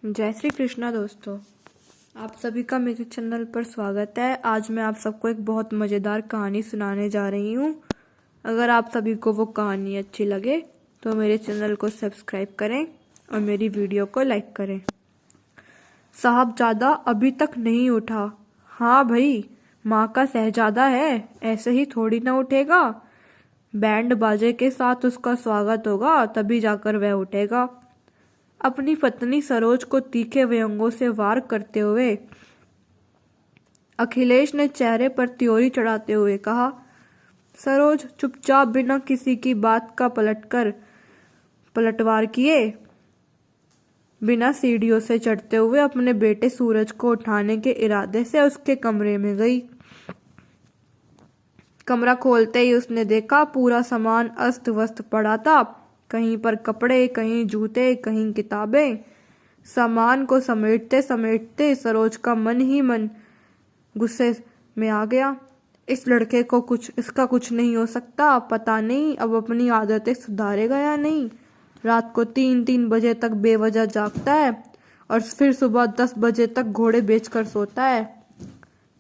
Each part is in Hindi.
जय श्री कृष्णा दोस्तों, आप सभी का मेरे चैनल पर स्वागत है। आज मैं आप सबको एक बहुत मज़ेदार कहानी सुनाने जा रही हूँ। अगर आप सभी को वो कहानी अच्छी लगे तो मेरे चैनल को सब्सक्राइब करें और मेरी वीडियो को लाइक करें। साहबजादा अभी तक नहीं उठा। हाँ भाई, माँ का शहजादा है, ऐसे ही थोड़ी ना उठेगा। बैंड बाजे के साथ उसका स्वागत होगा, तभी जाकर वह उठेगा। अपनी पत्नी सरोज को तीखे व्यंग्यों से वार करते हुए अखिलेश ने चेहरे पर त्योरी चढ़ाते हुए कहा, सरोज चुपचाप बिना किसी की बात का पलटवार किए बिना सीढ़ियों से चढ़ते हुए अपने बेटे सूरज को उठाने के इरादे से उसके कमरे में गई। कमरा खोलते ही उसने देखा पूरा सामान अस्त व्यस्त पड़ा था। कहीं पर कपड़े, कहीं जूते, कहीं किताबें। सामान को समेटते समेटते सरोज का मन ही मन गुस्से में आ गया। इस लड़के को इसका कुछ नहीं हो सकता। पता नहीं अब अपनी आदतें सुधारेगा या नहीं। रात को 3-3 बजे तक बेवजह जागता है और फिर सुबह 10 बजे तक घोड़े बेचकर सोता है।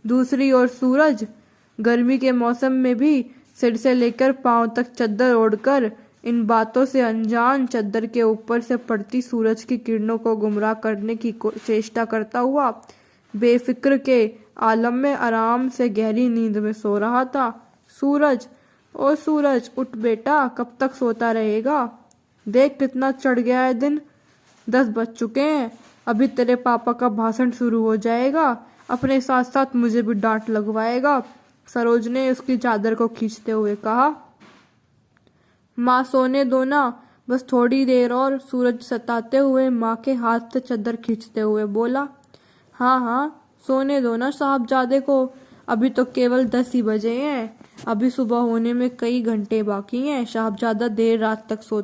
दूसरी ओर सूरज गर्मी के मौसम में भी सिर से लेकर पांव तक चद्दर ओढ़कर इन बातों से अनजान चद्दर के ऊपर से पड़ती सूरज की किरणों को गुमराह करने की चेष्टा करता हुआ बेफिक्र के आलम में आराम से गहरी नींद में सो रहा था। सूरज, ओ सूरज, उठ बेटा, कब तक सोता रहेगा? देख कितना चढ़ गया है दिन, 10 बज चुके हैं। अभी तेरे पापा का भाषण शुरू हो जाएगा, अपने साथ साथ मुझे भी डांट लगवाएगा। सरोज ने उसकी चादर को खींचते हुए कहा। माँ सोने दो ना, बस थोड़ी देर और। सूरज सताते हुए माँ के हाथ से चादर खींचते हुए बोला। हाँ हाँ, सोने दो ना साहबजादे को, अभी तो केवल 10 ही बजे हैं। अभी सुबह होने में कई घंटे बाकी हैं। साहबजादा देर रात तक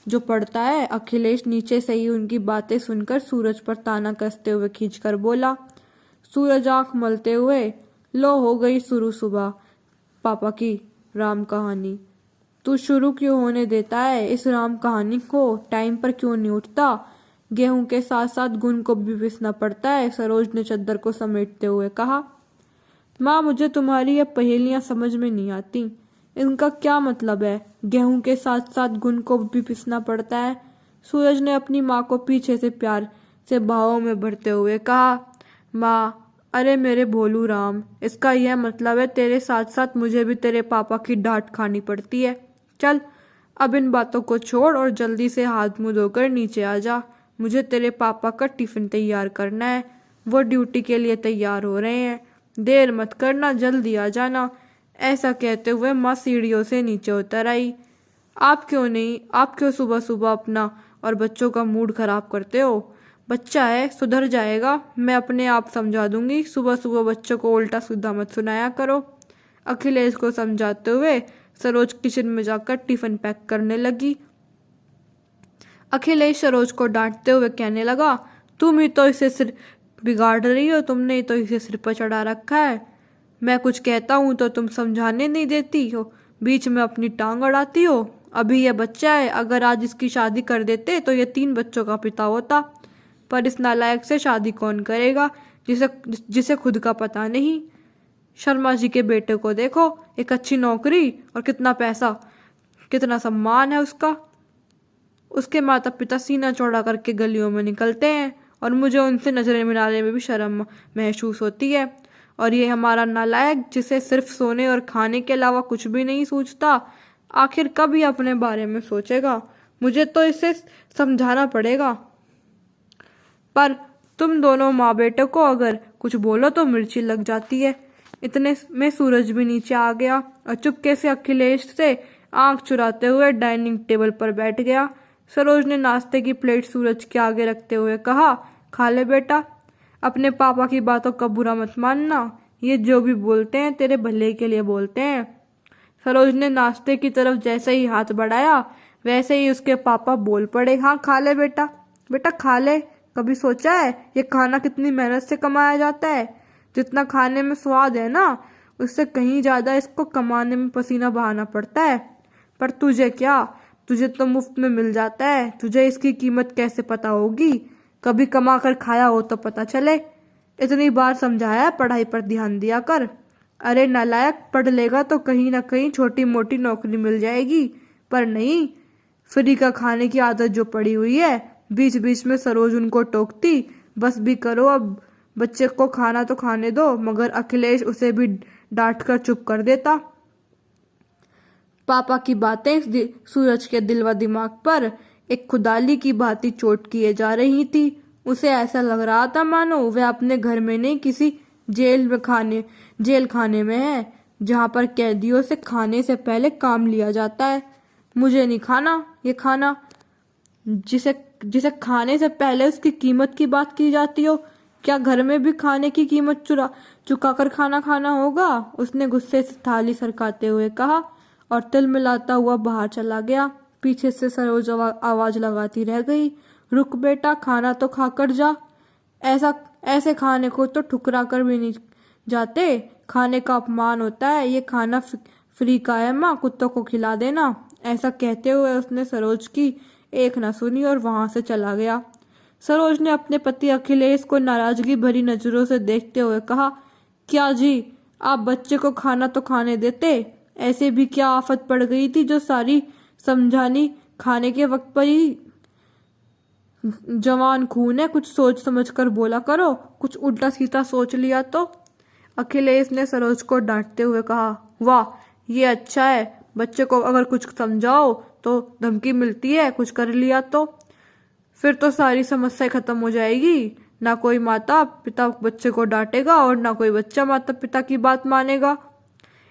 जो पड़ता है। अखिलेश नीचे से ही उनकी बातें सुनकर सूरज पर ताना कसते हुए खींचकर बोला। सूरज आंख मलते हुए, लो हो गई शुरू सुबह पापा की राम कहानी। तू शुरू क्यों होने देता है इस राम कहानी को? टाइम पर क्यों नहीं उठता? गेहूं के साथ साथ गुण को भी पिसना पड़ता है। सरोज ने चद्दर को समेटते हुए कहा। माँ, मुझे तुम्हारी ये पहेलियां समझ में नहीं आती। इनका क्या मतलब है? गेहूं के साथ साथ गुण को भी पिसना पड़ता है? सूरज ने अपनी माँ को पीछे से प्यार से बाहों में भरते हुए कहा। माँ, अरे मेरे भोलू राम, इसका यह मतलब है तेरे साथ साथ मुझे भी तेरे पापा की डांट खानी पड़ती है। चल अब इन बातों को छोड़ और जल्दी से हाथ मुंह धोकर नीचे आ जा। मुझे तेरे पापा का टिफिन तैयार करना है। वो ड्यूटी के लिए तैयार हो रहे हैं। देर मत करना, जल्दी आ जाना। ऐसा कहते हुए माँ सीढ़ियों से नीचे उतर आई। आप क्यों सुबह सुबह अपना और बच्चों का मूड खराब करते हो? बच्चा है, सुधर जाएगा, मैं अपने आप समझा दूंगी। सुबह सुबह बच्चों को उल्टा सीधा मत सुनाया करो। अखिलेश को समझाते हुए सरोज किचन में जाकर टिफिन पैक करने लगी। अखिलेश सरोज को डांटते हुए कहने लगा, तुम ही तो इसे सिर बिगाड़ रही हो, तुमने ही तो इसे सिर पर चढ़ा रखा है। मैं कुछ कहता हूँ तो तुम समझाने नहीं देती हो, बीच में अपनी टांग अड़ाती हो। अभी यह बच्चा है, अगर आज इसकी शादी कर देते तो ये 3 बच्चों का पिता होता। पर इस नालायक से शादी कौन करेगा जिसे खुद का पता नहीं। शर्मा जी के बेटे को देखो, एक अच्छी नौकरी और कितना पैसा, कितना सम्मान है उसका। उसके माता पिता सीना चौड़ा करके गलियों में निकलते हैं और मुझे उनसे नजरें मिलाने में भी शर्म महसूस होती है। और ये हमारा नालायक, जिसे सिर्फ सोने और खाने के अलावा कुछ भी नहीं सूझता, आखिर कब ये अपने बारे में सोचेगा? मुझे तो इसे समझाना पड़ेगा। पर तुम दोनों माँ बेटे को अगर कुछ बोलो तो मिर्ची लग जाती है। इतने में सूरज भी नीचे आ गया और चुपके से अखिलेश से आंख चुराते हुए डाइनिंग टेबल पर बैठ गया। सरोज ने नाश्ते की प्लेट सूरज के आगे रखते हुए कहा, खा ले बेटा, अपने पापा की बातों का बुरा मत मानना। ये जो भी बोलते हैं तेरे भले के लिए बोलते हैं। सरोज ने नाश्ते की तरफ जैसे ही हाथ बढ़ाया वैसे ही उसके पापा बोल पड़े, हाँ खा ले बेटा, बेटा खा ले। कभी सोचा है ये खाना कितनी मेहनत से कमाया जाता है? जितना खाने में स्वाद है ना, उससे कहीं ज़्यादा इसको कमाने में पसीना बहाना पड़ता है। पर तुझे क्या, तुझे तो मुफ्त में मिल जाता है, तुझे इसकी कीमत कैसे पता होगी? कभी कमा कर खाया हो तो पता चले। इतनी बार समझाया पढ़ाई पर ध्यान दिया कर। अरे नालायक, पढ़ लेगा तो कहीं ना कहीं छोटी मोटी नौकरी मिल जाएगी, पर नहीं, फ्री का खाने की आदत जो पड़ी हुई है। बीच बीच में सरोज उनको टोकती, बस भी करो अब, बच्चे को खाना तो खाने दो, मगर अखिलेश उसे भी डांट कर चुप कर देता। पापा की बातें सूरज के दिल व दिमाग पर एक खुदाली की भांति चोट किए जा रही थी। उसे ऐसा लग रहा था मानो वह अपने घर में नहीं, किसी जेल खाने में है, जहां पर कैदियों से खाने से पहले काम लिया जाता है। मुझे नहीं खाना ये खाना जिसे जिसे खाने से पहले उसकी कीमत की बात की जाती हो। क्या घर में भी खाने की कीमत चुका कर खाना खाना होगा? उसने गुस्से से थाली सरकाते हुए कहा और तिल मिलाता हुआ बाहर चला गया। पीछे से सरोज आवाज लगाती रह गई, रुक बेटा, खाना तो खाकर जा। ऐसे खाने को तो ठुकरा कर भी नहीं जाते, खाने का अपमान होता है। ये खाना फ्री का है माँ, कुत्तों को खिला देना। ऐसा कहते हुए उसने सरोज की एक न सुनी और वहां से चला गया। सरोज ने अपने पति अखिलेश को नाराजगी भरी नजरों से देखते हुए कहा, क्या जी, आप बच्चे को खाना तो खाने देते? ऐसे भी क्या आफत पड़ गई थी जो सारी समझानी खाने के वक्त पर ही? जवान खून है, कुछ सोच समझ कर बोला करो, कुछ उल्टा सीधा सोच लिया तो। अखिलेश ने सरोज को डांटते हुए कहा, वाह, ये अच्छा है, बच्चे को अगर कुछ समझाओ तो धमकी मिलती है, कुछ कर लिया तो फिर तो सारी समस्या खत्म हो जाएगी। ना कोई माता पिता बच्चे को डांटेगा और ना कोई बच्चा माता पिता की बात मानेगा।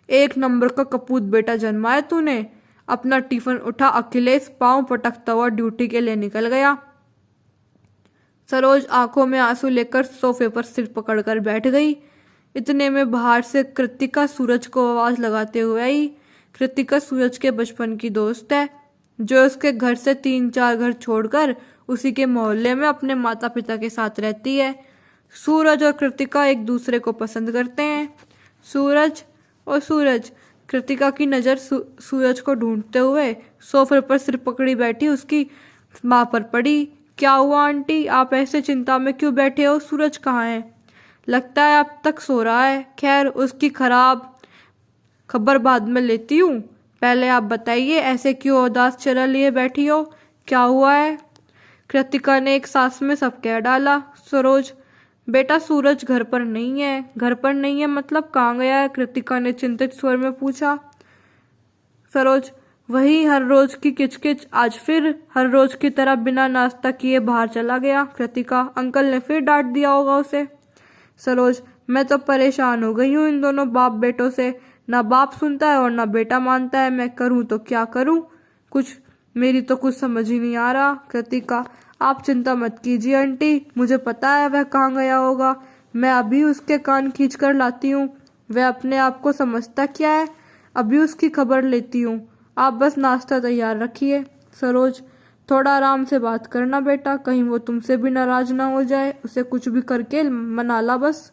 एक नंबर का कपूत बेटा जन्मा है तूने। अपना टिफिन उठा अखिलेश पांव पटकता हुआ ड्यूटी के लिए निकल गया। सरोज आंखों में आंसू लेकर सोफे पर सिर पकड़कर बैठ गई। इतने में बाहर से कृतिका सूरज को आवाज लगाते हुए आई। कृतिका सूरज के बचपन की दोस्त है, जो उसके घर से 3-4 घर छोड़कर उसी के मोहल्ले में अपने माता पिता के साथ रहती है। सूरज और कृतिका एक दूसरे को पसंद करते हैं। सूरज, कृतिका की नज़र सूरज को ढूंढते हुए सोफे पर सिर पकड़ी बैठी उसकी माँ पर पड़ी। क्या हुआ आंटी, आप ऐसे चिंता में क्यों बैठे हो? सूरज कहाँ है? लगता है अब तक सो रहा है। खैर, उसकी खराब खबर बाद में लेती हूँ, पहले आप बताइए ऐसे क्यों उदास चेहरा लिए बैठी हो, क्या हुआ है? कृतिका ने एक सांस में सब कह डाला। सरोज, बेटा सूरज घर पर नहीं है। घर पर नहीं है मतलब कहाँ गया है? कृतिका ने चिंतित स्वर में पूछा। सरोज, वही हर रोज की किचकिच, आज फिर हर रोज की तरह बिना नाश्ता किए बाहर चला गया। कृतिका, अंकल ने फिर डांट दिया होगा उसे। सरोज, मैं तो परेशान हो गई हूँ इन दोनों बाप बेटों से, ना बाप सुनता है और ना बेटा मानता है। मैं करूँ तो क्या करूँ, मेरी तो कुछ समझ ही नहीं आ रहा। कृतिका, आप चिंता मत कीजिए आंटी, मुझे पता है वह कहाँ गया होगा, मैं अभी उसके कान खींच कर लाती हूँ। वह अपने आप को समझता क्या है, अभी उसकी खबर लेती हूँ, आप बस नाश्ता तैयार रखिए। सरोज, थोड़ा आराम से बात करना बेटा, कहीं वो तुमसे भी नाराज ना हो जाए, उसे कुछ भी करके मना ला बस।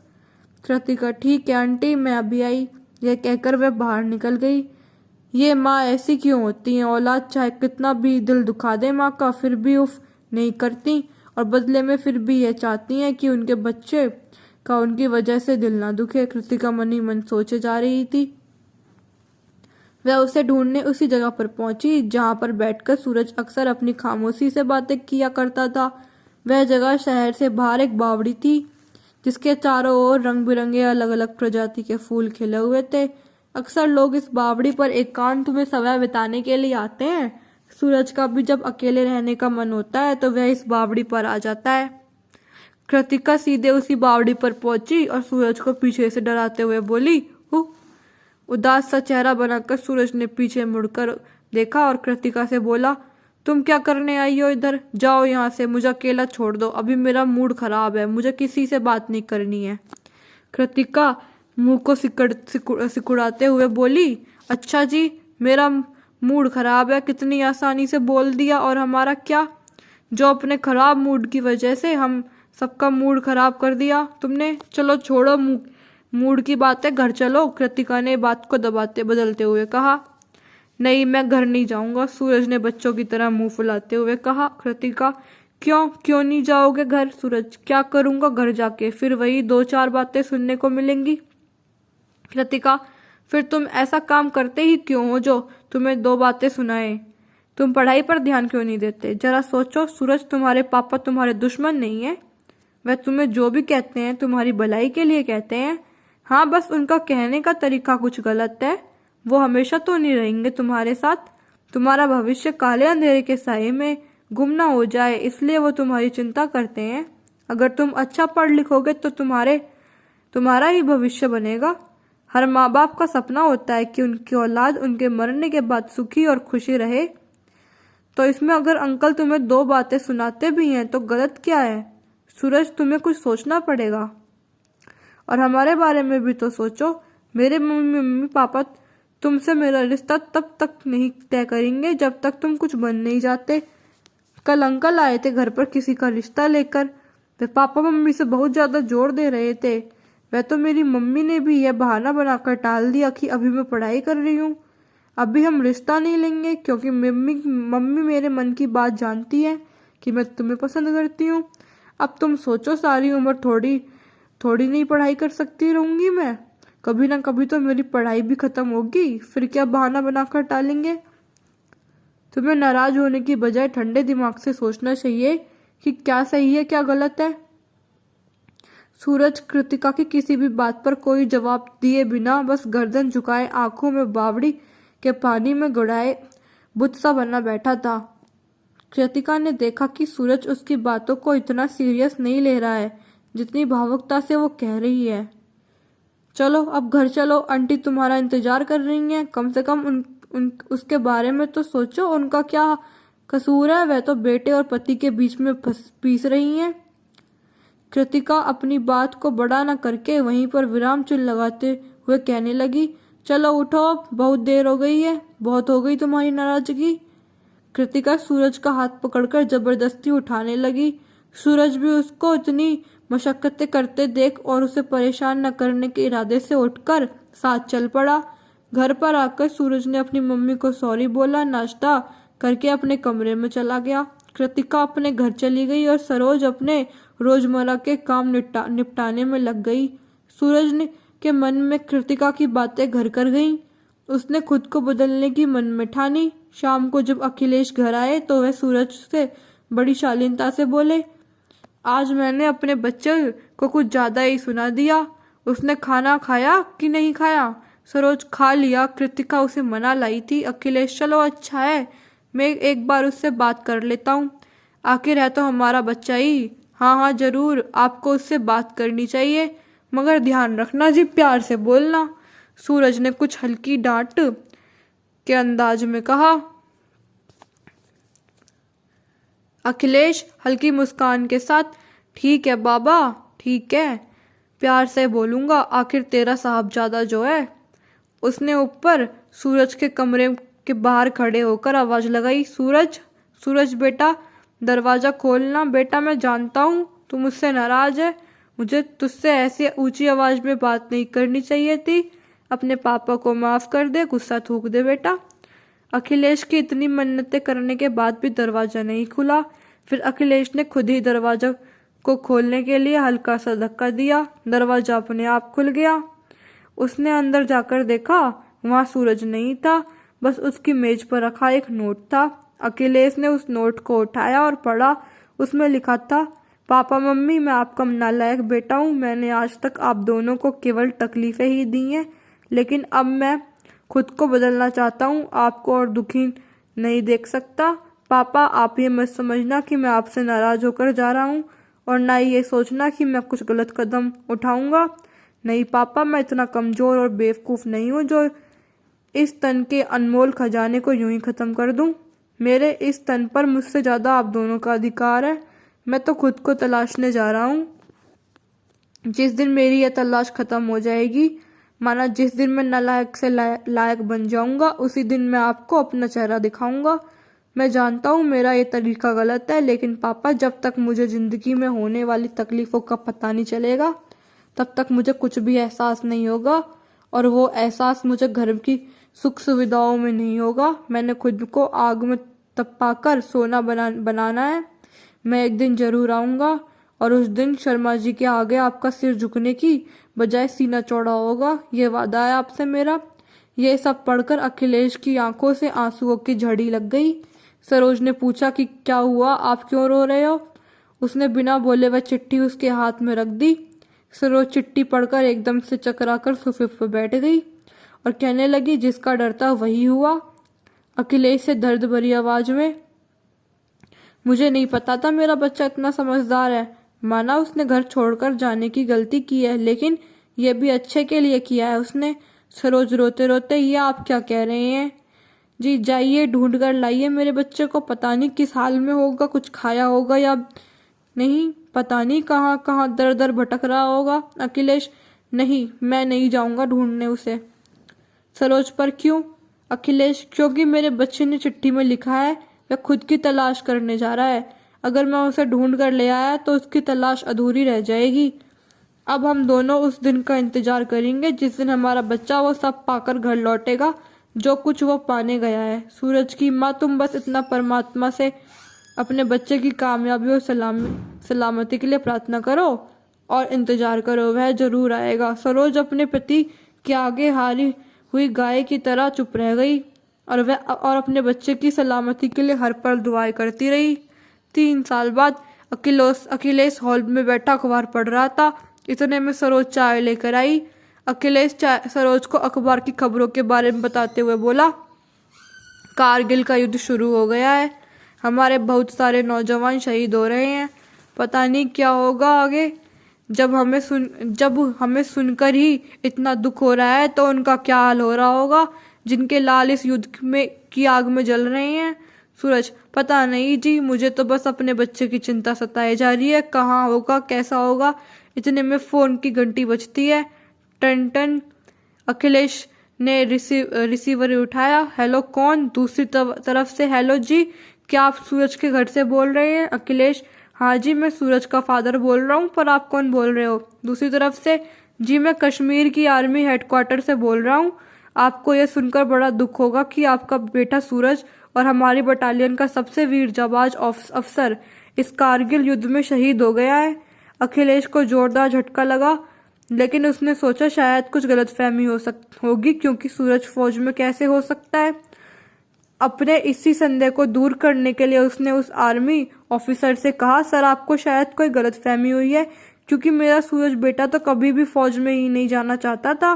कृतिका, ठीक है आंटी, मैं अभी आई। यह कहकर वह बाहर निकल गई। ये माँ ऐसी क्यों होती हैं, औलाद चाहे कितना भी दिल दुखा दे माँ का, फिर भी उफ नहीं करती, और बदले में फिर भी यह चाहती हैं कि उनके बच्चे का उनकी वजह से दिल ना दुखे। कृतिका मन ही मन सोचे जा रही थी। वह उसे ढूंढने उसी जगह पर पहुंची जहां पर बैठकर सूरज अक्सर अपनी खामोशी से बातें किया करता था। वह जगह शहर से बाहर एक बावड़ी थी, जिसके चारों ओर रंग बिरंगे अलग अलग प्रजाति के फूल खिले हुए थे। अक्सर लोग इस बावड़ी पर एकांत में समय बिताने के लिए आते हैं। सूरज का भी जब अकेले रहने का मन होता है तो वह इस बावड़ी पर आ जाता है। कृतिका सीधे उसी बावड़ी पर पहुंची और सूरज को पीछे से डराते हुए बोली, हु। उदास सा चेहरा बनाकर सूरज ने पीछे मुड़कर देखा और कृतिका से बोला, तुम क्या करने आई हो इधर? जाओ यहाँ से, मुझे अकेला छोड़ दो, अभी मेरा मूड खराब है, मुझे किसी से बात नहीं करनी है। कृतिका मुंह को सिकुड़ाते हुए बोली, अच्छा जी, मेरा मूड खराब है, कितनी आसानी से बोल दिया, और हमारा क्या, जो अपने खराब मूड की वजह से हम सबका मूड खराब कर दिया तुमने। चलो छोड़ो मूड की बातें, घर चलो। कृतिका ने बात को बदलते हुए कहा। नहीं, मैं घर नहीं जाऊंगा, सूरज ने बच्चों की तरह मुंह फुलाते हुए कहा। कृतिका, क्यों नहीं जाओगे घर? सूरज, क्या करूंगा घर जाके? फिर वही 2-4 बातें सुनने को मिलेंगी। कृतिका, फिर तुम ऐसा काम करते ही क्यों हो जो तुम्हें 2 बातें सुनाए? तुम पढ़ाई पर ध्यान क्यों नहीं देते? जरा सोचो सूरज, तुम्हारे पापा तुम्हारे दुश्मन नहीं है। वह तुम्हें जो भी कहते हैं तुम्हारी भलाई के लिए कहते हैं। हाँ, बस उनका कहने का तरीका कुछ गलत है। वो हमेशा तो नहीं रहेंगे तुम्हारे साथ। तुम्हारा भविष्य काले अंधेरे के साए में गुम ना हो जाए, इसलिए वो तुम्हारी चिंता करते हैं। अगर तुम अच्छा पढ़ लिखोगे तो तुम्हारा ही भविष्य बनेगा। हर माँ बाप का सपना होता है कि उनकी औलाद उनके मरने के बाद सुखी और खुशी रहे। तो इसमें अगर अंकल तुम्हें 2 बातें सुनाते भी हैं तो गलत क्या है? सूरज, तुम्हें कुछ सोचना पड़ेगा और हमारे बारे में भी तो सोचो। मेरे मम्मी पापा तुमसे मेरा रिश्ता तब तक नहीं तय करेंगे जब तक तुम कुछ बन नहीं जाते। कल अंकल आए थे घर पर किसी का रिश्ता लेकर। वे पापा मम्मी से बहुत ज्यादा जोर दे रहे थे। वह तो मेरी मम्मी ने भी यह बहाना बनाकर टाल दिया कि अभी मैं पढ़ाई कर रही हूँ, अभी हम रिश्ता नहीं लेंगे, क्योंकि मम्मी मेरे मन की बात जानती है कि मैं तुम्हें पसंद करती हूँ। अब तुम सोचो, सारी उम्र थोड़ी नहीं पढ़ाई कर सकती रहूंगी मैं? कभी ना कभी तो मेरी पढ़ाई भी खत्म होगी, फिर क्या बहाना बनाकर टालेंगे? तुम्हें नाराज होने की बजाय ठंडे दिमाग से सोचना चाहिए कि क्या सही है क्या गलत है। सूरज कृतिका की किसी भी बात पर कोई जवाब दिए बिना बस गर्दन झुकाए आंखों में बावड़ी के पानी में गुड़ाए बुत सा बना बैठा था। कृतिका ने देखा कि सूरज उसकी बातों को इतना सीरियस नहीं ले रहा है जितनी भावुकता से वो कह रही है। चलो अब घर चलो, आंटी तुम्हारा इंतजार कर रही हैं। कम से कम उसके बारे में तो सोचो, उनका क्या कसूर है? वह तो बेटे और पति के बीच में पीस रही हैं। कृतिका अपनी बात को बड़ा न करके वहीं पर विराम चिन्ह लगाते हुए कहने लगी, चलो उठो, बहुत देर हो गई है, बहुत हो गई तुम्हारी नाराजगी। कृतिका सूरज का हाथ पकड़कर जबरदस्ती उठाने लगी। सूरज भी उसको इतनी मशक्कतें करते देख और उसे परेशान न करने के इरादे से उठकर साथ चल पड़ा। घर पर आकर सूरज ने अपनी मम्मी को सॉरी बोला, नाश्ता करके अपने कमरे में चला गया। कृतिका अपने घर चली गई और सरोज अपने रोजमर्रा के काम निपटाने में लग गई। सूरज के मन में कृतिका की बातें घर कर गईं। उसने खुद को बदलने की मन में ठानी। शाम को जब अखिलेश घर आए तो वह सूरज से बड़ी शालीनता से बोले, आज मैंने अपने बच्चे को कुछ ज्यादा ही सुना दिया। उसने खाना खाया कि नहीं खाया? सरोज, खा लिया, कृतिका उसे मना लाई थी। अखिलेश, चलो अच्छा है, मैं एक बार उससे बात कर लेता हूँ, आखिर है तो हमारा बच्चा ही। हाँ जरूर, आपको उससे बात करनी चाहिए, मगर ध्यान रखना जी, प्यार से बोलना। सूरज ने कुछ हल्की डांट के अंदाज में कहा। अखिलेश हल्की मुस्कान के साथ, ठीक है बाबा, ठीक है, प्यार से बोलूंगा, आखिर तेरा साहबजादा जो है। उसने ऊपर सूरज के कमरे के बाहर खड़े होकर आवाज लगाई, सूरज, सूरज बेटा, दरवाजा खोलना। बेटा, मैं जानता हूँ तू मुझसे नाराज है, मुझे तुझसे ऐसी ऊंची आवाज में बात नहीं करनी चाहिए थी। अपने पापा को माफ कर दे, गुस्सा थूक दे बेटा। अखिलेश की इतनी मन्नतें करने के बाद भी दरवाजा नहीं खुला। फिर अखिलेश ने खुद ही दरवाजा को खोलने के लिए हल्का सा धक्का दिया। दरवाजा अपने आप खुल गया। उसने अंदर जाकर देखा, वहां सूरज नहीं था, बस उसकी मेज पर रखा एक नोट था। अखिलेश ने उस नोट को उठाया और पढ़ा। उसमें लिखा था, पापा मम्मी, मैं आपका नालायक बेटा हूँ। मैंने आज तक आप दोनों को केवल तकलीफें ही दी हैं, लेकिन अब मैं खुद को बदलना चाहता हूँ, आपको और दुखी नहीं देख सकता। पापा, आप ये मत समझना कि मैं आपसे नाराज होकर जा रहा हूँ, और ना ही ये सोचना कि मैं कुछ गलत कदम उठाऊंगा। नहीं पापा, मैं इतना कमजोर और बेवकूफ नहीं हूँ जो इस तन के अनमोल खजाने को यूं ही खत्म कर दूं। मेरे इस तन पर मुझसे ज्यादा आप दोनों का अधिकार है। मैं तो खुद को तलाशने जा रहा हूँ। जिस दिन मेरी यह तलाश खत्म हो जाएगी, माना जिस दिन मैं नालायक से लायक बन जाऊंगा, उसी दिन मैं आपको अपना चेहरा दिखाऊंगा। मैं जानता हूँ मेरा ये तरीका गलत है, लेकिन पापा, जब तक मुझे जिंदगी में होने वाली तकलीफों का पता नहीं चलेगा, तब तक मुझे कुछ भी एहसास नहीं होगा, और वो एहसास मुझे घर की सुख सुविधाओं में नहीं होगा। मैंने खुद को आग में तपाकर सोना बनाना है। मैं एक दिन जरूर आऊँगा और उस दिन शर्मा जी के आगे आपका सिर झुकने की बजाय सीना चौड़ा होगा, ये वादा है आपसे मेरा। ये सब पढ़कर अखिलेश की आंखों से आंसुओं की झड़ी लग गई। सरोज ने पूछा कि क्या हुआ, आप क्यों रो रहे हो? उसने बिना बोले वह चिट्ठी उसके हाथ में रख दी। सरोज चिट्ठी पढ़कर एकदम से चकराकर सोफे पर बैठ गई और कहने लगी, जिसका डर था वही हुआ। अखिलेश से दर्द भरी आवाज में, मुझे नहीं पता था मेरा बच्चा इतना समझदार है। माना उसने घर छोड़कर जाने की गलती की है, लेकिन यह भी अच्छे के लिए किया है उसने। सरोज रोते रोते, ये आप क्या कह रहे हैं? जी जाइए ढूंढ कर लाइए मेरे बच्चे को, पता नहीं किस हाल में होगा, कुछ खाया होगा या नहीं, पता नहीं कहाँ कहाँ दर दर भटक रहा होगा। अखिलेश, नहीं मैं नहीं जाऊंगा ढूंढने उसे। सरोज, पर क्यों? अखिलेश, क्योंकि मेरे बच्चे ने चिट्ठी में लिखा है वह खुद की तलाश करने जा रहा है। अगर मैं उसे ढूंढ कर ले आया तो उसकी तलाश अधूरी रह जाएगी। अब हम दोनों उस दिन का इंतजार करेंगे जिस दिन हमारा बच्चा वो सब पाकर घर लौटेगा जो कुछ वो पाने गया है। सूरज की माँ, तुम बस इतना परमात्मा से अपने बच्चे की कामयाबी और सलामती के लिए प्रार्थना करो और इंतजार करो, वह जरूर आएगा। सरोज अपने पति के आगे हारी हुई गाय की तरह चुप रह गई और अपने बच्चे की सलामती के लिए हर पल दुआएं करती रही। 3 साल बाद अखिलेश हॉल में बैठा अखबार पढ़ रहा था। इतने में सरोज चाय लेकर आई। अखिलेश सरोज को अखबार की खबरों के बारे में बताते हुए बोला, कारगिल का युद्ध शुरू हो गया है, हमारे बहुत सारे नौजवान शहीद हो रहे हैं, पता नहीं क्या होगा आगे। जब हमें सुनकर ही इतना दुख हो रहा है तो उनका क्या हाल हो रहा होगा जिनके लाल इस युद्ध में की आग में जल रहे हैं। सूरज, पता नहीं जी, मुझे तो बस अपने बच्चे की चिंता सताई जा रही है, कहाँ होगा, कैसा होगा। इतने में फोन की घंटी बजती है। Ton ton. अखिलेश ने रिसीवर उठाया। हेलो, कौन? दूसरी तरफ से, हेलो जी, क्या आप सूरज के घर से बोल रहे हैं? अखिलेश, हाँ जी, मैं सूरज का फादर बोल रहा हूँ, पर आप कौन बोल रहे हो? दूसरी तरफ से, जी मैं कश्मीर की आर्मी हेडक्वार्टर से बोल रहा हूँ। आपको यह सुनकर बड़ा दुख होगा कि आपका बेटा सूरज और हमारी बटालियन का सबसे वीर जाबाज अफसर इस कारगिल युद्ध में शहीद हो गया है। अखिलेश को जोरदार झटका लगा, लेकिन उसने सोचा शायद कुछ गलतफहमी होगी, क्योंकि सूरज फौज में कैसे हो सकता है। अपने इसी संदेह को दूर करने के लिए उसने उस आर्मी ऑफिसर से कहा, सर आपको शायद कोई गलतफहमी हुई है, क्योंकि मेरा सूरज बेटा तो कभी भी फौज में ही नहीं जाना चाहता था।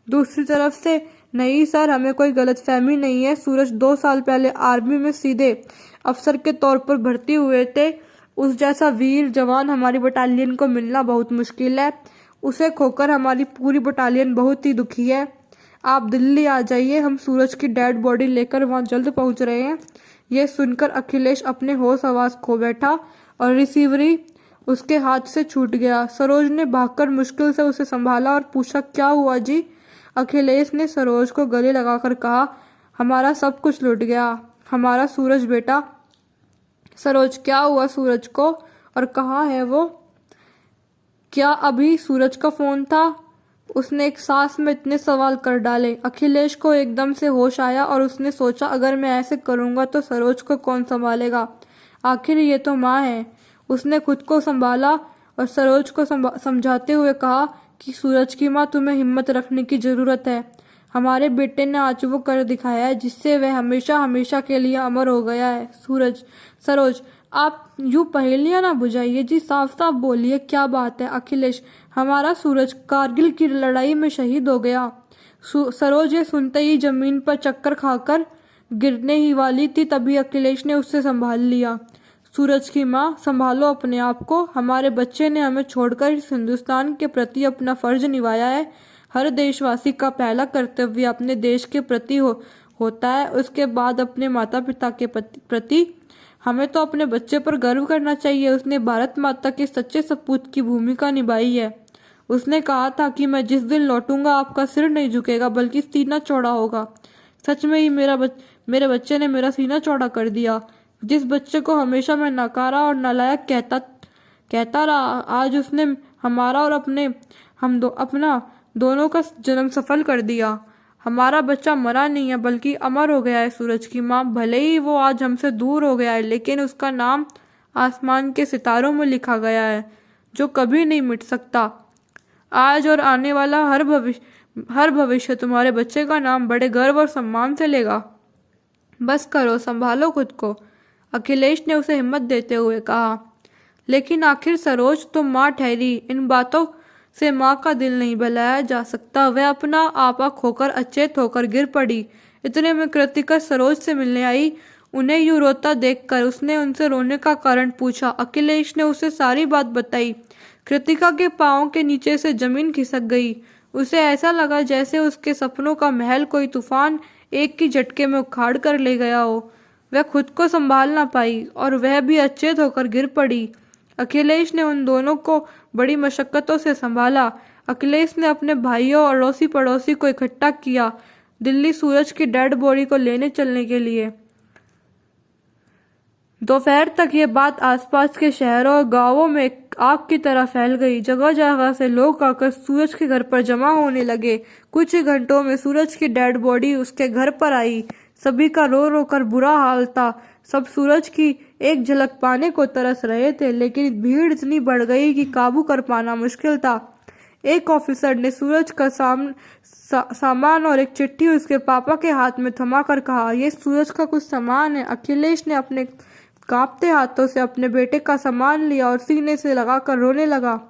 दूसरी तरफ से, नहीं सर, हमें कोई गलतफहमी नहीं है, सूरज 2 साल पहले आर्मी में सीधे अफसर के तौर पर भर्ती हुए थे। उस जैसा वीर जवान हमारी बटालियन को मिलना बहुत मुश्किल है, उसे खोकर हमारी पूरी बटालियन बहुत ही दुखी है। आप दिल्ली आ जाइए, हम सूरज की डेड बॉडी लेकर वहां जल्द पहुंच रहे हैं। यह सुनकर अखिलेश अपने होश हवास खो बैठा और रिसीवरी उसके हाथ से छूट गया। सरोज ने भागकर मुश्किल से उसे संभाला और पूछा, क्या हुआ जी? अखिलेश ने सरोज को गले लगाकर कहा, हमारा सब कुछ लुट गया, हमारा सूरज बेटा। सरोज, क्या हुआ सूरज को और कहाँ है वो? क्या अभी सूरज का फोन था? उसने एक सांस में इतने सवाल कर डाले। अखिलेश को एकदम से होश आया और उसने सोचा, अगर मैं ऐसे करूंगा तो सरोज को कौन संभालेगा? आखिर ये तो माँ है। उसने खुद को संभाला और सरोज को समझाते हुए कहा कि सूरज की माँ, तुम्हें हिम्मत रखने की जरूरत है। हमारे बेटे ने आज वो कर दिखाया है जिससे वह हमेशा हमेशा के लिए अमर हो गया है। सरोज, आप यूं पहेलियां ना बुझाइए जी, साफ साफ बोलिए क्या बात है? अखिलेश, हमारा सूरज कारगिल की लड़ाई में शहीद हो गया। सरोज ये सुनते ही जमीन पर चक्कर खाकर गिरने ही वाली थी, तभी अखिलेश ने उससे संभाल लिया। सूरज की माँ, संभालो अपने आप को, हमारे बच्चे ने हमें छोड़कर इस हिंदुस्तान के प्रति अपना फर्ज निभाया है। हर देशवासी का पहला कर्तव्य अपने देश के प्रति होता है, उसके बाद अपने माता पिता के प्रति। हमें तो अपने बच्चे पर गर्व करना चाहिए, उसने भारत माता के सच्चे सपूत की भूमिका निभाई है। उसने कहा था कि मैं जिस दिन लौटूंगा आपका सिर नहीं झुकेगा बल्कि सीना चौड़ा होगा। सच में ही मेरे बच्चे ने मेरा सीना चौड़ा कर दिया। जिस बच्चे को हमेशा मैं नकारा और नालायक कहता रहा, आज उसने हमारा और अपना दोनों का जन्म सफल कर दिया। हमारा बच्चा मरा नहीं है बल्कि अमर हो गया है। सूरज की माँ, भले ही वो आज हमसे दूर हो गया है, लेकिन उसका नाम आसमान के सितारों में लिखा गया है, जो कभी नहीं मिट सकता। आज और आने वाला हर भविष्य तुम्हारे बच्चे का नाम बड़े गर्व और सम्मान से लेगा। बस करो, संभालो खुद को, अखिलेश ने उसे हिम्मत देते हुए कहा। लेकिन आखिर सरोज तो माँ ठहरी, इन बातों से माँ का दिल नहीं बहलाया जा सकता। वह अपना आपा खोकर अचेत होकर गिर पड़ी। इतने में कृतिका सरोज से मिलने आई। उन्हें यूं रोता देखकर उसने उनसे रोने का कारण पूछा। अखिलेश ने उसे सारी बात बताई। कृतिका के पाँव के नीचे से जमीन खिसक गई। उसे ऐसा लगा जैसे उसके सपनों का महल कोई तूफान एक की झटके में उखाड़ कर ले गया हो। वह खुद को संभाल ना पाई और वह भी अचेत होकर गिर पड़ी। अखिलेश ने उन दोनों को बड़ी मशक्कतों से संभाला। अखिलेश ने अपने भाइयों और अड़ोसी पड़ोसी को इकट्ठा किया दिल्ली सूरज की डेड बॉडी को लेने चलने के लिए। दोपहर तक ये बात आसपास के शहरों और गांवों में आग की तरह फैल गई। जगह जगह से लोग आकर सूरज के घर पर जमा होने लगे। कुछ ही घंटों में सूरज की डेड बॉडी उसके घर पर आई। सभी का रो रो कर बुरा हाल था। सब सूरज की एक झलक पाने को तरस रहे थे, लेकिन भीड़ इतनी बढ़ गई कि काबू कर पाना मुश्किल था। एक ऑफिसर ने सूरज का सामान और एक चिट्ठी उसके पापा के हाथ में थमा कर कहा, ये सूरज का कुछ सामान है। अखिलेश ने अपने कांपते हाथों से अपने बेटे का सामान लिया और सीने से लगाकर रोने लगा।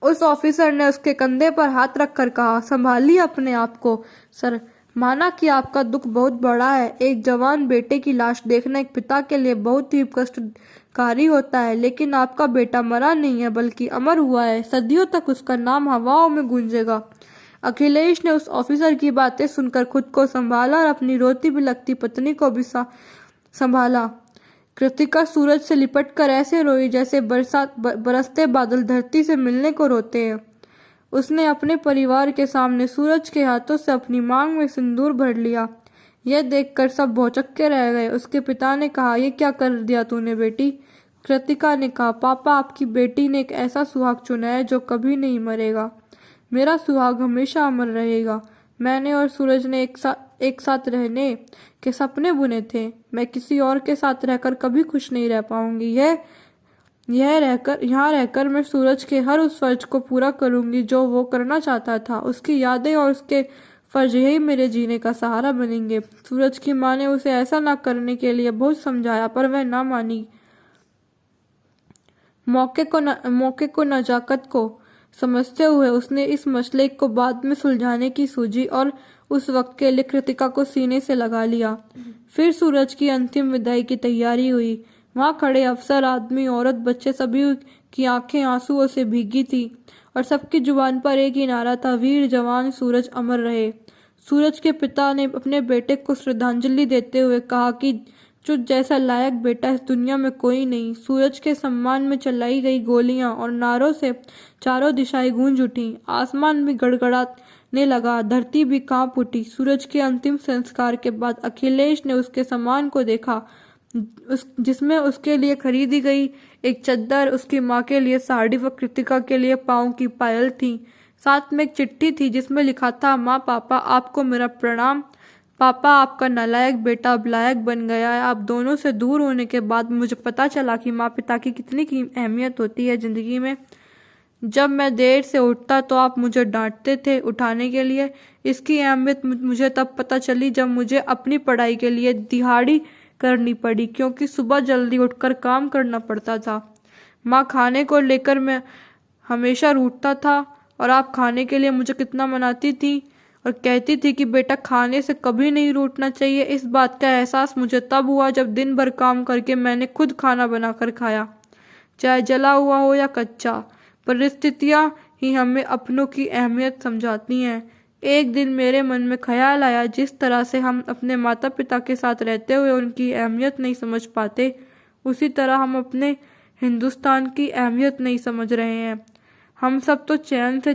उस ऑफिसर ने उसके कंधे पर हाथ रखकर कहा, संभालिए अपने आप को सर। माना कि आपका दुख बहुत बड़ा है। एक जवान बेटे की लाश देखना एक पिता के लिए बहुत ही कष्टकारी होता है, लेकिन आपका बेटा मरा नहीं है बल्कि अमर हुआ है। सदियों तक उसका नाम हवाओं में गूंजेगा। अखिलेश ने उस ऑफिसर की बातें सुनकर खुद को संभाला और अपनी रोती बिलखती पत्नी को भी संभाला। कृतिका सूरज से लिपटकर ऐसे रोई जैसे बरसते बादल धरती से मिलने को रोते हैं। उसने अपने परिवार के सामने सूरज के हाथों से अपनी मांग में सिंदूर भर लिया। यह देखकर सब भौचक्के रह गए। उसके पिता ने कहा, यह क्या कर दिया तूने बेटी? कृतिका ने कहा, पापा, आपकी बेटी ने एक ऐसा सुहाग चुना है जो कभी नहीं मरेगा। मेरा सुहाग हमेशा अमर रहेगा। मैंने और सूरज ने एक साथ रहने के सपने बुने थे। मैं किसी और के साथ रहकर कभी खुश नहीं रह पाऊंगी। यहाँ रहकर मैं सूरज के हर उस फर्ज को पूरा करूंगी जो वो करना चाहता था। उसकी यादें और उसके फर्ज यही मेरे जीने का सहारा बनेंगे। सूरज की माँ ने उसे ऐसा ना करने के लिए बहुत समझाया, पर वह ना मानी। मौके को नजाकत को समझते हुए उसने इस मसले को बाद में सुलझाने की सूझी और उस वक्त के लिए कृतिका को सीने से लगा लिया। फिर सूरज की अंतिम विदाई की तैयारी हुई। वहां खड़े अफसर, आदमी, औरत, बच्चे, सभी की आंखें आंसुओं से भीगी थी और सबकी जुबान पर एक ही नारा था, वीर जवान सूरज अमर रहे। सूरज के पिता ने अपने बेटे को श्रद्धांजलि देते हुए कहा कि तुझ जैसा लायक बेटा इस दुनिया में कोई नहीं। सूरज के सम्मान में चलाई गई गोलियां और नारों से चारों दिशाएं गूंज उठी। आसमान भी गड़गड़ाने लगा, धरती भी कांप उठी। सूरज के अंतिम संस्कार के बाद अखिलेश ने उसके सम्मान को देखा, जिसमें उसके लिए खरीदी गई एक चद्दर, उसकी माँ के लिए साड़ी व कृतिका के लिए पाँव की पायल थी। साथ में एक चिट्ठी थी जिसमें लिखा था, माँ, पापा, आपको मेरा प्रणाम। पापा, आपका नालायक बेटा अब लायक बन गया है। आप दोनों से दूर होने के बाद मुझे पता चला कि माँ पिता की कितनी अहमियत होती है जिंदगी में। जब मैं देर से उठता तो आप मुझे डांटते थे उठाने के लिए। इसकी अहमियत मुझे तब पता चली जब मुझे अपनी पढ़ाई के लिए दिहाड़ी करनी पड़ी, क्योंकि सुबह जल्दी उठकर काम करना पड़ता था। माँ, खाने को लेकर मैं हमेशा रूठता था और आप खाने के लिए मुझे कितना मनाती थी और कहती थी कि बेटा, खाने से कभी नहीं रूठना चाहिए। इस बात का एहसास मुझे तब हुआ जब दिन भर काम करके मैंने खुद खाना बनाकर खाया, चाहे जला हुआ हो या कच्चा। परिस्थितियाँ ही हमें अपनों की अहमियत समझाती हैं। एक दिन मेरे मन में ख्याल आया, जिस तरह से हम अपने माता पिता के साथ रहते हुए उनकी अहमियत नहीं समझ पाते, उसी तरह हम अपने हिंदुस्तान की अहमियत नहीं समझ रहे हैं। हम सब तो चैन से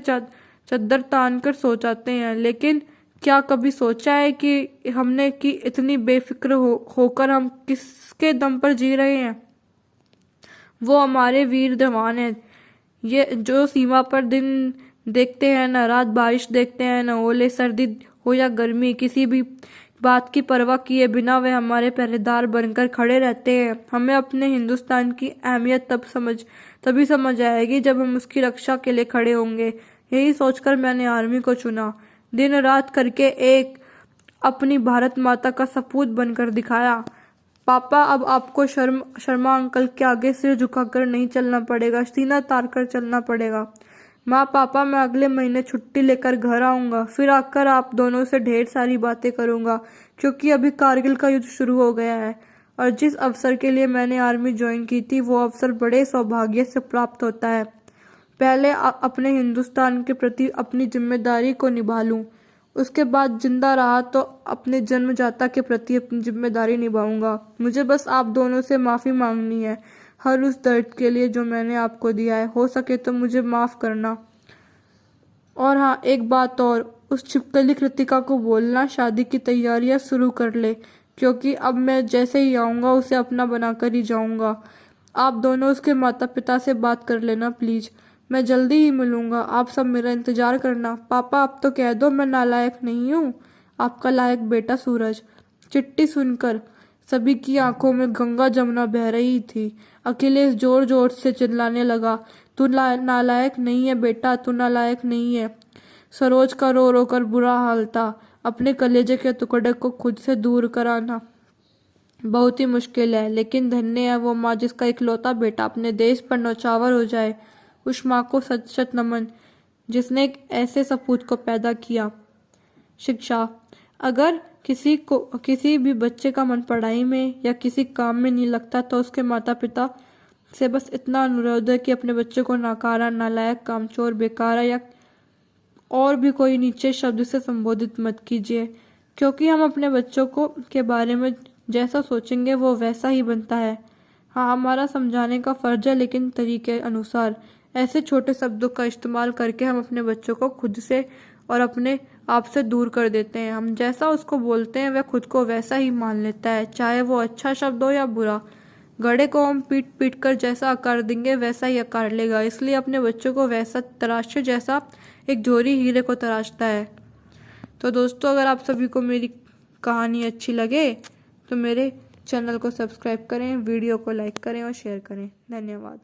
चद्दर तान कर सो जाते हैं, लेकिन क्या कभी सोचा है कि हमने कि इतनी बेफिक्र होकर हम किसके दम पर जी रहे हैं? वो हमारे वीर जवान हैं, ये जो सीमा पर दिन देखते हैं, न रात बारिश देखते हैं, न ओले, सर्दी हो या गर्मी, बात की परवाह किए बिना वे हमारे पहरेदार बनकर खड़े रहते हैं। हमें अपने हिंदुस्तान की अहमियत तभी समझ आएगी जब हम उसकी रक्षा के लिए खड़े होंगे। यही सोचकर मैंने आर्मी को चुना। दिन रात करके एक अपनी भारत माता का सपूत बनकर दिखाया। पापा, अब आपको शर्मा अंकल के आगे सिर झुकाकर नहीं चलना पड़ेगा, सीना तार कर चलना पड़ेगा। माँ, पापा, मैं अगले महीने छुट्टी लेकर घर आऊँगा, फिर आकर आप दोनों से ढेर सारी बातें करूँगा, क्योंकि अभी कारगिल का युद्ध शुरू हो गया है और जिस अवसर के लिए मैंने आर्मी ज्वाइन की थी वो अवसर बड़े सौभाग्य से प्राप्त होता है। पहले अपने हिंदुस्तान के प्रति अपनी जिम्मेदारी को निभा लूँ, उसके बाद जिंदा रहा तो अपने जन्मदाता के प्रति अपनी जिम्मेदारी निभाऊंगा। मुझे बस आप दोनों से माफ़ी मांगनी है हर उस दर्द के लिए जो मैंने आपको दिया है। हो सके तो मुझे माफ़ करना। और हाँ, एक बात और, उस छिपकली कृतिका को बोलना शादी की तैयारियां शुरू कर ले, क्योंकि अब मैं जैसे ही आऊँगा उसे अपना बनाकर ही जाऊँगा। आप दोनों उसके माता पिता से बात कर लेना प्लीज़। मैं जल्दी ही मिलूँगा, आप सब मेरा इंतज़ार करना। पापा, अब तो कह दो मैं नालायक नहीं हूँ। आपका लायक बेटा सूरज। चिट्ठी सुनकर सभी की आंखों में गंगा जमुना बह रही थी। अखिलेश जोर जोर से चिल्लाने लगा, तू नालायक नहीं है बेटा, तू नालायक नहीं है। सरोज का रो रो कर बुरा हाल था। अपने कलेजे के टुकड़े को खुद से दूर कराना बहुत ही मुश्किल है, लेकिन धन्य है वो माँ जिसका इकलौता बेटा अपने देश पर नौछावर हो जाए। उस माँ को सत सत नमन जिसने एक ऐसे सपूत को पैदा किया। शिक्षा। अगर किसी भी बच्चे का मन पढ़ाई में या किसी काम में नहीं लगता तो उसके माता पिता से बस इतना अनुरोध है कि अपने बच्चे को नाकारा, नालायक, कामचोर, बेकारा या और भी कोई नीचे शब्द से संबोधित मत कीजिए, क्योंकि हम अपने बच्चों के बारे में जैसा सोचेंगे वो वैसा ही बनता है। हाँ, हमारा समझाने का फर्ज है, लेकिन तरीके अनुसार। ऐसे छोटे शब्दों का इस्तेमाल करके हम अपने बच्चों को खुद से और अपने आप से दूर कर देते हैं। हम जैसा उसको बोलते हैं वह खुद को वैसा ही मान लेता है, चाहे वो अच्छा शब्द हो या बुरा। घड़े को हम पीट पीट कर जैसा आकार देंगे वैसा ही आकार लेगा, इसलिए अपने बच्चों को वैसा तराशे जैसा एक जोहरी हीरे को तराशता है। तो दोस्तों, अगर आप सभी को मेरी कहानी अच्छी लगे तो मेरे चैनल को सब्सक्राइब करें, वीडियो को लाइक करें और शेयर करें। धन्यवाद।